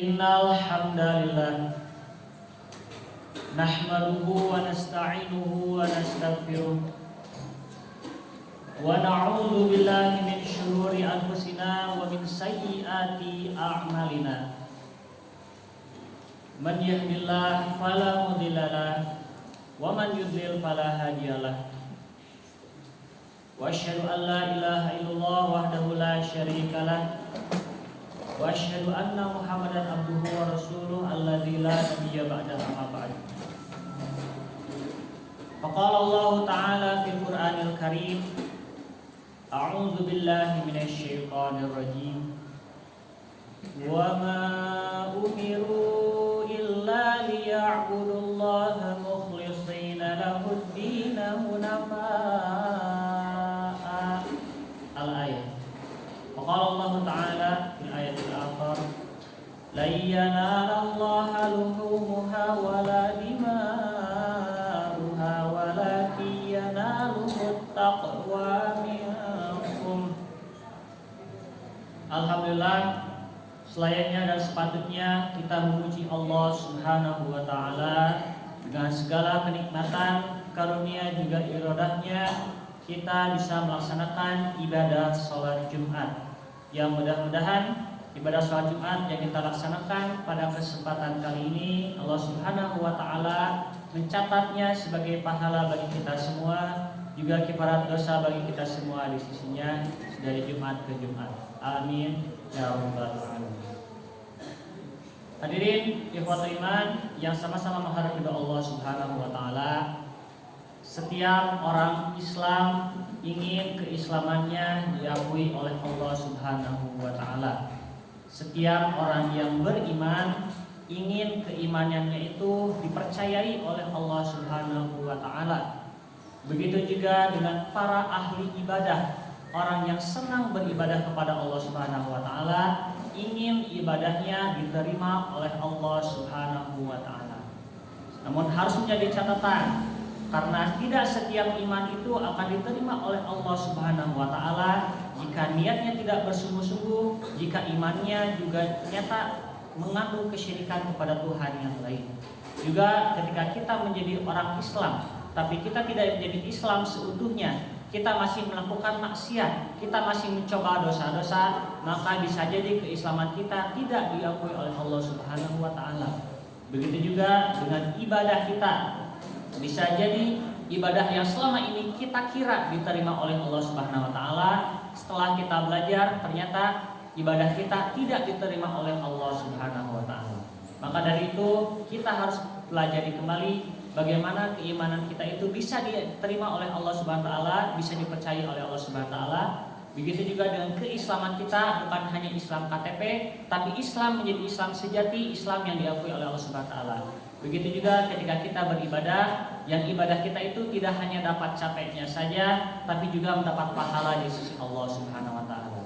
Innal hamdalillah nahmaduhu wa nasta'inuhu wa nastaghfiruh wa na'udzu billahi min shururi anfusina wa min sayyiati a'malina. Man yahdihillahu fala mudhillalah wa man yudlil fala hadiyalah. Wa asyhadu an la ilaha illallah wahdahu la syarikalah wa asyhadu anna Muhammadan abduhu wa rasuluh alladzi la nabiyya ba'dahu amma ba'd. Faqala Allah ta'ala fil Qur'anil Karim, a'udzu billahi minasy syaithanir rajim. Wa ma umiru illa liya'budullaha mukhlishina lahud-din hunafa'a. Al-ayat. Faqala Allah ta'ala fil ayatil akhar, la yanalallaha luhumuha wala dima'uha walakin yanaluhut taqwa minkum. Alhamdulillah, selayaknya dan sepatutnya kita memuji Allah Subhanahu wa ta'ala dengan segala kenikmatan, karunia juga iradahnya kita bisa melaksanakan ibadah sholat Jumat. Yang mudah-mudahan ibadah sholat Jumat yang kita laksanakan pada kesempatan kali ini Allah Subhanahu wa ta'ala mencatatnya sebagai pahala bagi kita semua, juga kifarat dosa bagi kita semua di sisinya dari Jumat ke Jumat. Amin ya rabbal alamin. Hadirin ikhwatul iman yang sama-sama mengharap ridha Allah Subhanahu wa ta'ala, setiap orang Islam ingin keislamannya diakui oleh Allah Subhanahu wa ta'ala. Setiap orang yang beriman ingin keimanannya itu dipercayai oleh Allah Subhanahu wa ta'ala. Begitu juga dengan para ahli ibadah, orang yang senang beribadah kepada Allah Subhanahu wa ta'ala, ingin ibadahnya diterima oleh Allah Subhanahu wa ta'ala. Namun harus menjadi catatan, karena tidak setiap iman itu akan diterima oleh Allah Subhanahu wa ta'ala jika niatnya tidak bersungguh-sungguh, jika imannya juga ternyata mengandung kesyirikan kepada Tuhan yang lain. Juga ketika kita menjadi orang Islam, tapi kita tidak menjadi Islam seutuhnya, kita masih melakukan maksiat, kita masih mencoba dosa-dosa, maka bisa jadi keislaman kita tidak diakui oleh Allah Subhanahu wa ta'ala. Begitu juga dengan ibadah kita. Bisa jadi ibadah yang selama ini kita kira diterima oleh Allah Subhanahu wa ta'ala, setelah kita belajar ternyata ibadah kita tidak diterima oleh Allah Subhanahu wa ta'ala. Maka dari itu kita harus pelajari kembali bagaimana keimanan kita itu bisa diterima oleh Allah Subhanahu wa ta'ala, bisa dipercayai oleh Allah Subhanahu wa ta'ala. Begitu juga dengan keislaman kita, bukan hanya Islam KTP, tapi Islam menjadi Islam sejati, Islam yang diakui oleh Allah Subhanahu wa ta'ala. Begitu juga ketika kita beribadah, yang ibadah kita itu tidak hanya dapat capeknya saja, tapi juga mendapat pahala di sisi Allah Subhanahu wa ta'ala.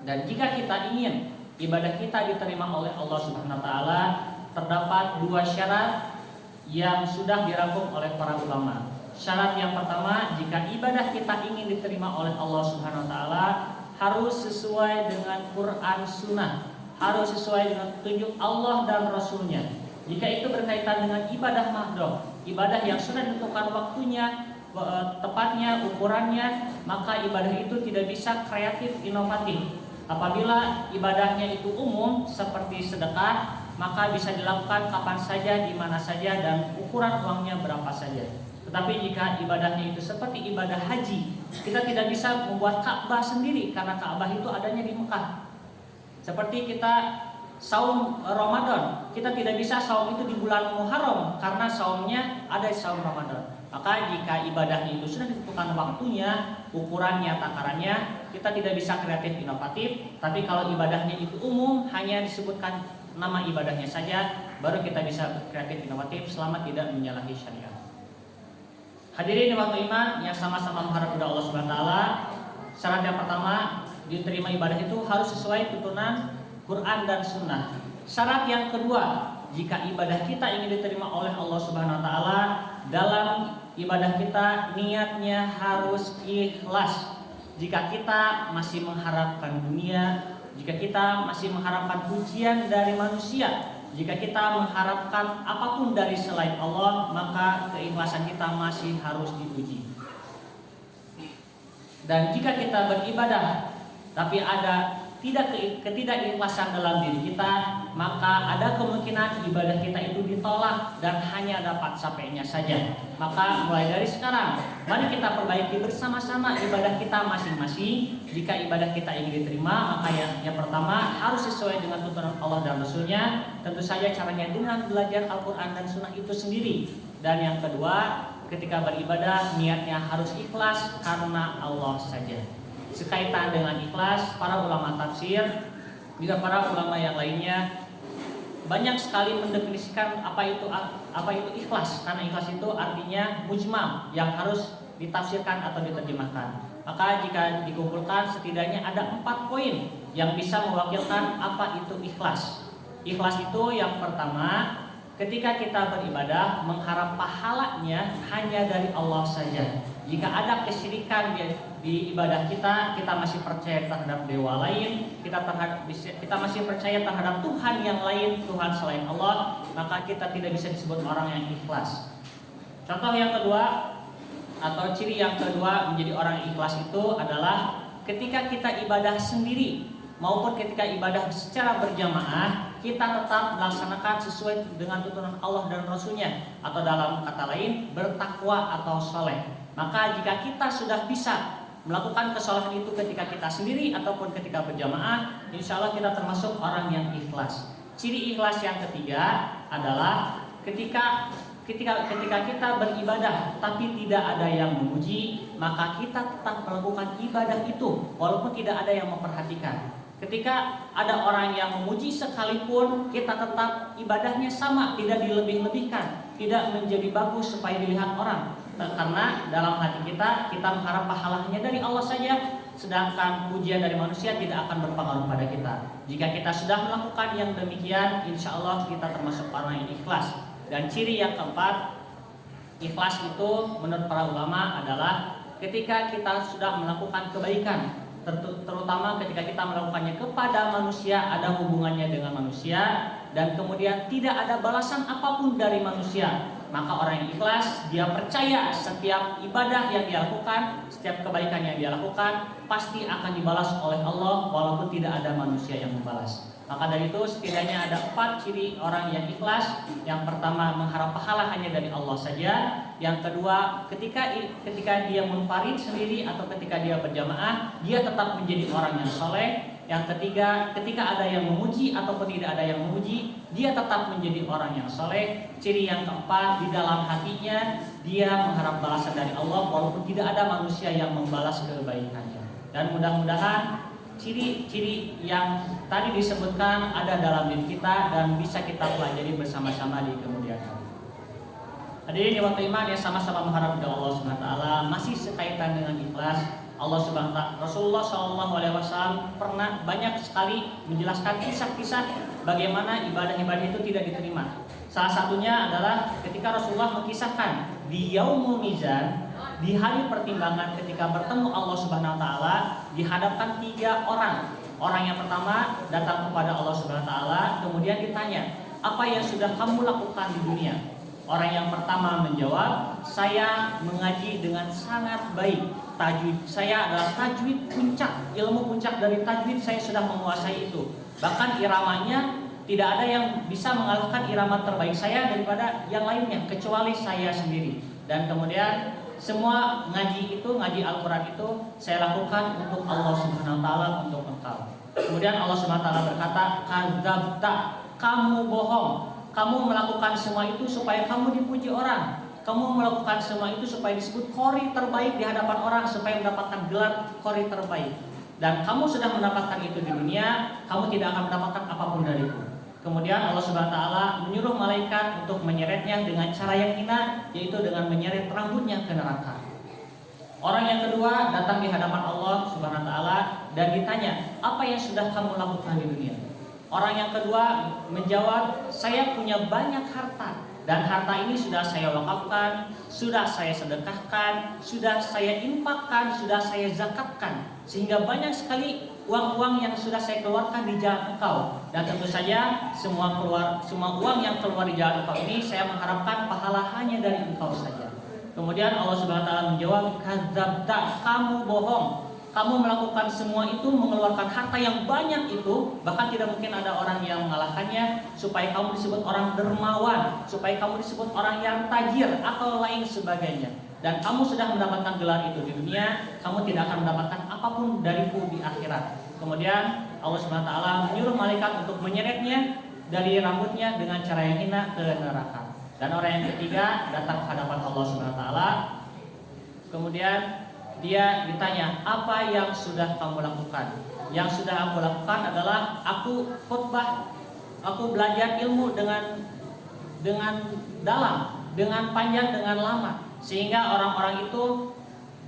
Dan jika kita ingin ibadah kita diterima oleh Allah Subhanahu wa ta'ala, terdapat dua syarat yang sudah dirangkum oleh para ulama. Syarat yang pertama, jika ibadah kita ingin diterima oleh Allah Subhanahu wa ta'ala, harus sesuai dengan Quran Sunnah, harus sesuai dengan petunjuk Allah dan Rasulnya. Jika itu berkaitan dengan ibadah mahdoh, ibadah yang sudah ditentukan waktunya, tepatnya, ukurannya, maka ibadah itu tidak bisa kreatif, inovatif. Apabila ibadahnya itu umum seperti sedekah, maka bisa dilakukan kapan saja, di mana saja, dan ukuran uangnya berapa saja. Tetapi jika ibadahnya itu seperti ibadah haji, kita tidak bisa membuat Ka'bah sendiri karena Ka'bah itu adanya di Mekah. Seperti kita saum Ramadan, kita tidak bisa saum itu di bulan Muharram karena saumnya ada di saum Ramadan. Maka jika ibadahnya itu sudah ditentukan waktunya, ukurannya, takarannya, kita tidak bisa kreatif inovatif. Tapi kalau ibadahnya itu umum, hanya disebutkan nama ibadahnya saja, baru kita bisa kreatif inovatif selama tidak menyalahi syariat. Hadirin waktu iman yang sama-sama mengharap kepada Allah Subhanahu wa ta'ala, syarat yang pertama diterima ibadah itu harus sesuai tuntunan Quran dan Sunnah. Syarat yang kedua, jika ibadah kita ingin diterima oleh Allah Subhanahu wa ta'ala, dalam ibadah kita niatnya harus ikhlas. Jika kita masih mengharapkan dunia, jika kita masih mengharapkan pujian dari manusia, jika kita mengharapkan apapun dari selain Allah, maka keikhlasan kita masih harus diuji. Dan jika kita beribadah tapi ada ketidakikhlasan dalam diri kita, maka ada kemungkinan ibadah kita itu ditolak dan hanya dapat capeknya saja. Maka mulai dari sekarang, mari kita perbaiki bersama-sama ibadah kita masing-masing. Jika ibadah kita ingin diterima, maka yang pertama harus sesuai dengan tuntunan Allah dan Rasulnya. Tentu saja caranya dengan belajar Al-Quran dan Sunnah itu sendiri. Dan yang kedua, ketika beribadah niatnya harus ikhlas karena Allah saja. Sekaitan dengan ikhlas, para ulama tafsir juga para ulama yang lainnya banyak sekali mendefinisikan apa itu ikhlas. Karena ikhlas itu artinya mujmal, yang harus ditafsirkan atau diterjemahkan. Maka jika dikumpulkan setidaknya ada 4 poin yang bisa mewakilkan apa itu ikhlas. Ikhlas itu yang pertama, ketika kita beribadah mengharap pahalanya hanya dari Allah saja. Jika ada kesyirikan di ibadah kita masih percaya terhadap dewa lain, kita masih percaya terhadap Tuhan yang lain, Tuhan selain Allah, maka kita tidak bisa disebut orang yang ikhlas. Contoh yang kedua atau ciri yang kedua menjadi orang yang ikhlas itu adalah ketika kita ibadah sendiri maupun ketika ibadah secara berjamaah, kita tetap melaksanakan sesuai dengan tuntunan Allah dan Rasulnya, atau dalam kata lain bertakwa atau soleh. Maka jika kita sudah bisa melakukan kesalahan itu ketika kita sendiri ataupun ketika berjamaah, insya Allah kita termasuk orang yang ikhlas. Ciri ikhlas yang ketiga adalah ketika kita beribadah tapi tidak ada yang memuji, maka kita tetap melakukan ibadah itu walaupun tidak ada yang memperhatikan. Ketika ada orang yang memuji sekalipun, kita tetap ibadahnya sama, tidak dilebih-lebihkan, tidak menjadi bagus supaya dilihat orang. Karena dalam hati kita mengharap pahalanya dari Allah saja, sedangkan pujian dari manusia tidak akan berpengaruh pada kita. Jika kita sudah melakukan yang demikian, insya Allah kita termasuk orang yang ikhlas. Dan ciri yang keempat, ikhlas itu menurut para ulama adalah ketika kita sudah melakukan kebaikan, terutama ketika kita melakukannya kepada manusia, ada hubungannya dengan manusia, dan kemudian tidak ada balasan apapun dari manusia, maka orang yang ikhlas, dia percaya setiap ibadah yang dia lakukan, setiap kebaikan yang dia lakukan pasti akan dibalas oleh Allah walaupun tidak ada manusia yang membalas. Maka dari itu setidaknya ada 4 ciri orang yang ikhlas. Yang pertama, mengharap pahala hanya dari Allah saja. Yang kedua, ketika dia munfarid sendiri atau ketika dia berjamaah, dia tetap menjadi orang yang soleh. Yang ketiga, ketika ada yang memuji ataupun tidak ada yang memuji, dia tetap menjadi orang yang soleh. Ciri yang keempat, di dalam hatinya dia mengharap balasan dari Allah walaupun tidak ada manusia yang membalas kebaikannya. Dan mudah-mudahan ciri-ciri yang tadi disebutkan ada dalam diri kita dan bisa kita pelajari bersama-sama di kemudian hari. Hadirin yang iman yang sama-sama mengharap dari Allah Subhanahu wa taala, masih sekaitan dengan ikhlas. Rasulullah SAW pernah banyak sekali menjelaskan kisah-kisah bagaimana ibadah-ibadah itu tidak diterima. Salah satunya adalah ketika Rasulullah mengisahkan di Yaumul Mizan, di hari pertimbangan ketika bertemu Allah Subhanahu wa taala, dihadapkan 3 orang. Orang yang pertama datang kepada Allah Subhanahu wa taala, kemudian ditanya, "Apa yang sudah kamu lakukan di dunia?" Orang yang pertama menjawab, "Saya mengaji dengan sangat baik. Tajwid saya adalah tajwid puncak, ilmu puncak dari tajwid saya sudah menguasai itu. Bahkan iramanya tidak ada yang bisa mengalahkan irama terbaik saya daripada yang lainnya kecuali saya sendiri. Dan kemudian semua ngaji Al-Quran itu saya lakukan untuk Allah Subhanahu wa taala, untuk engkau." Kemudian Allah Subhanahu wa taala berkata, "Kadzabta, kamu bohong. Kamu melakukan semua itu supaya kamu dipuji orang. Kamu melakukan semua itu supaya disebut qori terbaik di hadapan orang, supaya mendapatkan gelar qori terbaik. Dan kamu sudah mendapatkan itu di dunia, kamu tidak akan mendapatkan apapun dariku." Kemudian Allah Subhanahu wa taala menyuruh malaikat untuk menyeretnya dengan cara yang hina, yaitu dengan menyeret rambutnya ke neraka. Orang yang kedua datang di hadapan Allah Subhanahu wa taala dan ditanya, "Apa yang sudah kamu lakukan di dunia?" Orang yang kedua menjawab, "Saya punya banyak harta dan harta ini sudah saya wakafkan, sudah saya sedekahkan, sudah saya infakkan, sudah saya zakatkan, sehingga banyak sekali uang-uang yang sudah saya keluarkan di jalan Engkau. Dan tentu saja semua uang yang keluar di jalan Engkau ini saya mengharapkan pahala hanya dari Engkau saja. Kemudian Allah Subhanahu wa taala menjawab, kadzabta, kamu bohong. Kamu melakukan semua itu, mengeluarkan harta yang banyak itu, bahkan tidak mungkin ada orang yang mengalahkannya, supaya kamu disebut orang dermawan, supaya kamu disebut orang yang tajir atau lain sebagainya. Dan kamu sudah mendapatkan gelar itu di dunia, kamu tidak akan mendapatkan apapun dariku di akhirat. Kemudian Allah Subhanahu wa taala menyuruh malaikat untuk menyeretnya dari rambutnya dengan cara yang hina ke neraka. Dan orang yang ketiga datang ke hadapan Allah Subhanahu wa taala. Kemudian dia ditanya, apa yang sudah kamu lakukan? Yang sudah aku lakukan adalah aku khutbah, aku belajar ilmu dengan dalam, dengan panjang, dengan lama, sehingga orang-orang itu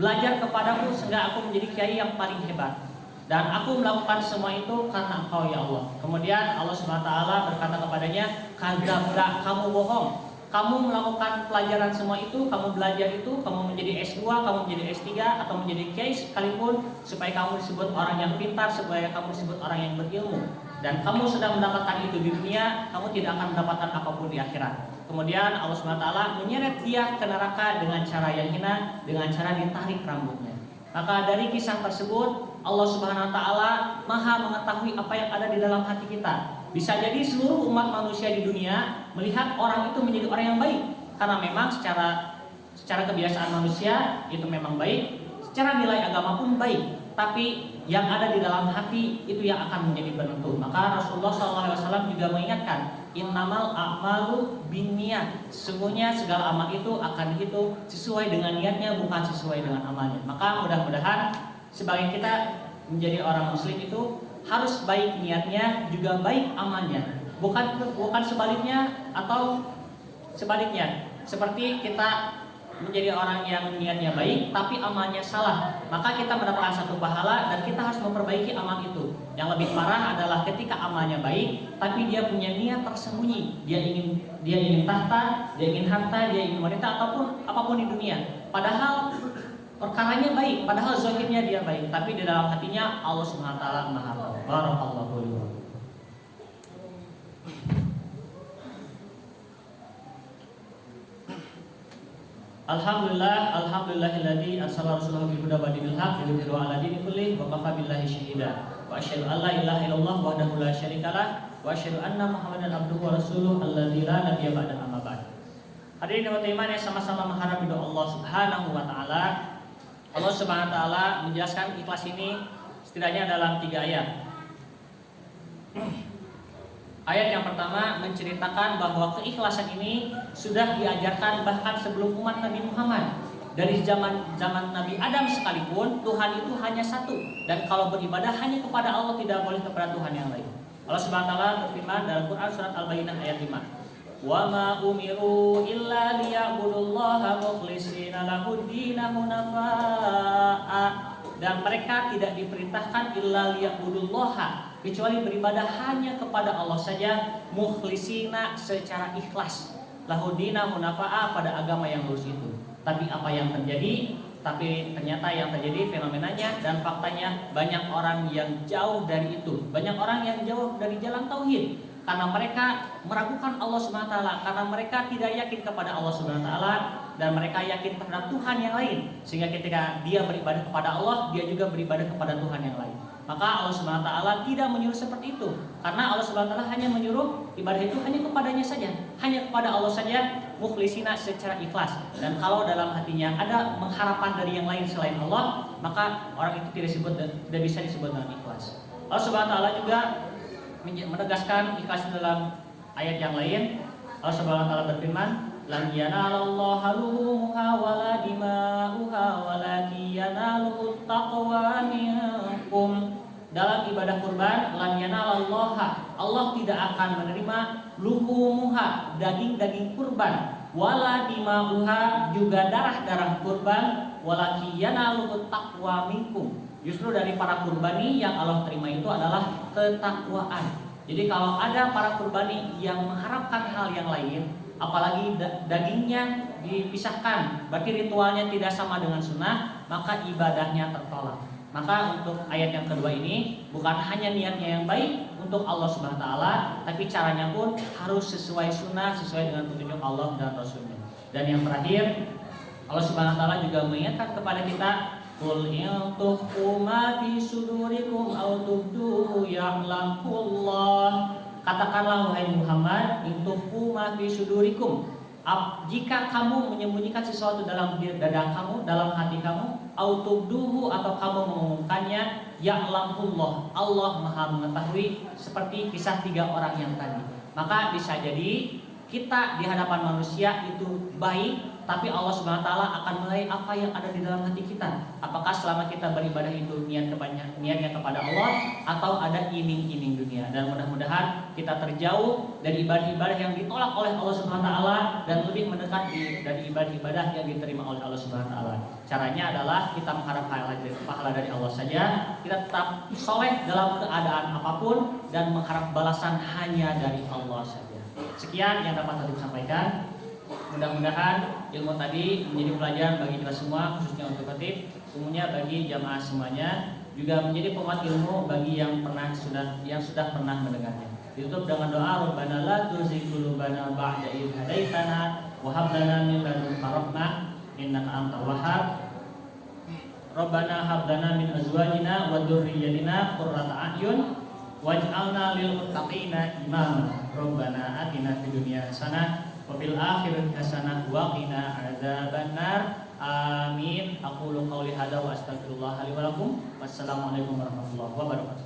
belajar kepadaku sehingga aku menjadi kiai yang paling hebat. Dan aku melakukan semua itu karena Engkau ya Allah. Kemudian Allah Subhanahu wa taala berkata kepadanya, kadzabta, kamu bohong. Kamu melakukan pelajaran semua itu, kamu belajar itu, kamu menjadi S2, kamu menjadi S3 atau menjadi kiai sekalipun, supaya kamu disebut orang yang pintar, supaya kamu disebut orang yang berilmu. Dan kamu sudah mendapatkan itu di dunia, kamu tidak akan mendapatkan apapun di akhirat. Kemudian Allah Subhanahu wa taala menyeret dia ke neraka dengan cara yang hina, dengan cara ditarik rambutnya. Maka dari kisah tersebut Allah Subhanahu wa taala Maha mengetahui apa yang ada di dalam hati kita. Bisa jadi seluruh umat manusia di dunia melihat orang itu menjadi orang yang baik, karena memang secara kebiasaan manusia itu memang baik, secara nilai agama pun baik, tapi yang ada di dalam hati itu yang akan menjadi penentu. Maka Rasulullah SAW juga mengingatkan, innamal a'malu binniyat, sesungguhnya segala amal itu akan dihitung sesuai dengan niatnya, bukan sesuai dengan amalnya. Maka mudah-mudahan sebagai kita menjadi orang muslim itu harus baik niatnya, juga baik amalnya. Bukan sebaliknya, atau sebaliknya. Seperti kita menjadi orang yang niatnya baik tapi amalnya salah, maka kita mendapatkan satu pahala dan kita harus memperbaiki amal itu. Yang lebih parah adalah ketika amalnya baik tapi dia punya niat tersembunyi. Dia ingin tahta, dia ingin harta, dia ingin wanita ataupun apapun di dunia. Padahal perkaranya baik, padahal zahirnya dia baik, tapi di dalam hatinya Allah Subhanahu wa taala Maha tahu. Barakallahu fiikum. Alhamdulillahilladzi arsala rasulahu bil huda wa dinil haqq liyudhhirahu 'ala dini kullih wa kafa billahi shahida. Wa asyhadu an la ilaha illallah wahdahu la syarikalah wa asyhadu anna Muhammadan abduhu wa rasuluhu alladzi la nabiyya ba'da amma ba'd. Hadirin dan iman yang sama-sama mengharap ridho Allah Subhanahu wa taala. Allah Subhanahu wa taala menjelaskan ikhlas ini setidaknya dalam 3 ayat. Ayat yang pertama menceritakan bahwa keikhlasan ini sudah diajarkan bahkan sebelum umat Nabi Muhammad. Dari zaman Nabi Adam sekalipun Tuhan itu hanya satu, dan kalau beribadah hanya kepada Allah, tidak boleh kepada Tuhan yang lain. Allah Subhanahu wa taala berfirman dalam Quran surat Al-Baqarah ayat 5. Wa ma umiru illa liya'budullaha mukhlishina lahud-dina hunafa'a. Dan mereka tidak diperintahkan illa liya'budullaha, kecuali beribadah hanya kepada Allah saja, mukhlisina, secara ikhlas, lahud-dina hunafa'a, pada agama yang lurus itu. Tapi apa yang terjadi? Ternyata yang terjadi fenomenanya dan faktanya banyak orang yang jauh dari itu. Banyak orang yang jauh dari jalan tauhid karena mereka meragukan Allah Subhanahu wa taala, karena mereka tidak yakin kepada Allah Subhanahu wa taala dan mereka yakin terhadap Tuhan yang lain. Sehingga ketika dia beribadah kepada Allah, dia juga beribadah kepada Tuhan yang lain. Maka Allah Subhanahu wa taala tidak menyuruh seperti itu, karena Allah Subhanahu wa taala hanya menyuruh ibadah itu hanya kepadanya saja, hanya kepada Allah saja, mukhlisina, secara ikhlas. Dan kalau dalam hatinya ada pengharapan dari yang lain selain Allah, maka orang itu tidak bisa disebut dengan ikhlas. Allah Subhanahu wa taala juga menegaskan ikhlas dalam ayat yang lain. Allah Subhanahu wa taala berfirman, lan yanalallaha luhumuha wala dima'uha walakin yanaluhu taqwa minkum. Dalam ibadah kurban, lan yanalallaha, Allah tidak akan menerima luhumuha, daging-daging kurban, wala dima'uha, juga darah-darah kurban, walakin yanaluhu taqwa minkum. Justru dari para kurbani yang Allah terima itu adalah ketakwaan. Jadi kalau ada para kurbani yang mengharapkan hal yang lain, apalagi dagingnya dipisahkan, berarti ritualnya tidak sama dengan sunnah, maka ibadahnya tertolak. Maka untuk ayat yang kedua ini bukan hanya niatnya yang baik untuk Allah Subhanahu wa taala, tapi caranya pun harus sesuai sunnah, sesuai dengan petunjuk Allah dan Rasulnya. Dan yang terakhir, Allah Subhanahu wa taala juga mengingatkan kepada kita, qul in tukhfu ma fi sudurikum aw tubduhu ya'lamullah. Katakanlah wahai Muhammad, in tukhfu ma fi sudurikum, jika kamu menyembunyikan sesuatu dalam dada kamu, dalam hati kamu, autubduhu atau kamu mengumumkannya, ya'lamullah, Allah Maha mengetahui, seperti kisah 3 orang yang tadi. Maka bisa jadi kita di hadapan manusia itu baik, tapi Allah Subhanahu wa taala akan menilai apa yang ada di dalam hati kita. Apakah selama kita beribadah itu niatnya kepada Allah atau ada iming-iming dunia. Dan mudah-mudahan kita terjauh dari ibadah-ibadah yang ditolak oleh Allah Subhanahu wa taala dan lebih mendekat dari ibadah-ibadah yang diterima oleh Allah Subhanahu wa taala. Caranya adalah kita mengharap pahala dari Allah saja, kita tetap soleh dalam keadaan apapun dan mengharap balasan hanya dari Allah saja. Sekian yang dapat saya sampaikan. Mudah-mudahan ilmu tadi menjadi pelajaran bagi kita semua, khususnya untuk khatib, umumnya bagi jamaah semuanya, juga menjadi penguat ilmu bagi yang sudah pernah mendengarnya. Ditutup dengan doa, Rabbana la tuzigh qulubana ba'da idh hadaitana wa hab lana min ladunka rahmah innaka antal wahhab. Rabbana hab lana min azwajina wa dzurriyyatina qurrata a'yun waj'alna lil muttaqina imama. Rabbana atina fid dunya hasanah wa fil akhirati hasanah wa qina adzabannar. Amin. Aqulu qouli hadza wa astaghfirullah li wa lakum. Wassalamualaikum warahmatullahi wabarakatuh.